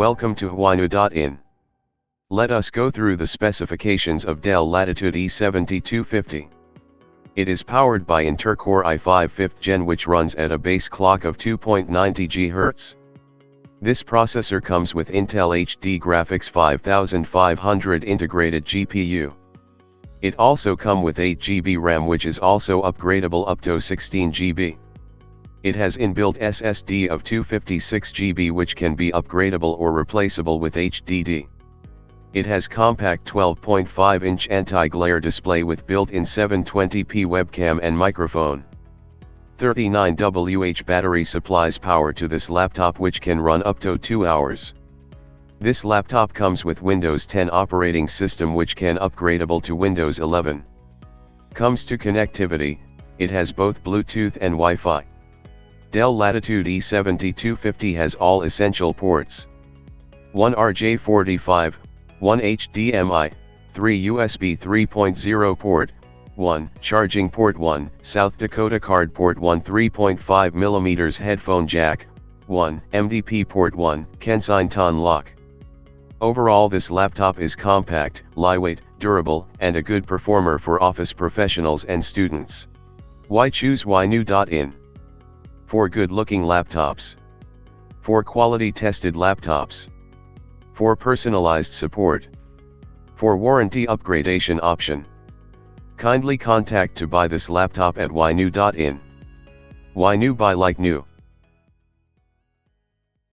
Welcome to whynew.in. Let us go through the specifications of Dell Latittude E7250. It is powered by Intel-Core i5 5th Gen which runs at a base clock of 2.90 GHz. This processor comes with Intel HD Graphics 5500 integrated GPU. It also comes with 8 GB RAM which is also upgradable up to 16 GB. It has inbuilt SSD of 256 GB which can be upgradable or replaceable with HDD. It has compact 12.5-inch anti-glare display with built-in 720p webcam and microphone. 39Wh battery supplies power to this laptop which can run up to 2 hours. This laptop comes with Windows 10 operating system which can upgradable to Windows 11. Comes to connectivity, it has both Bluetooth and Wi-Fi. Dell Latittude E7250 has all essential ports. 1 RJ45, 1 HDMI, 3 USB 3.0 port, 1 charging port, 1 South Dakota card port, 1 3.5mm headphone jack, 1 MDP port, 1 Kensington lock. Overall this laptop is compact, lightweight, durable, and a good performer for office professionals and students. Why choose whynew.in? For good-looking laptops. For quality-tested laptops. For personalized support. For warranty upgradation option. Kindly contact to buy this laptop at whynew.in. Whynew by like new.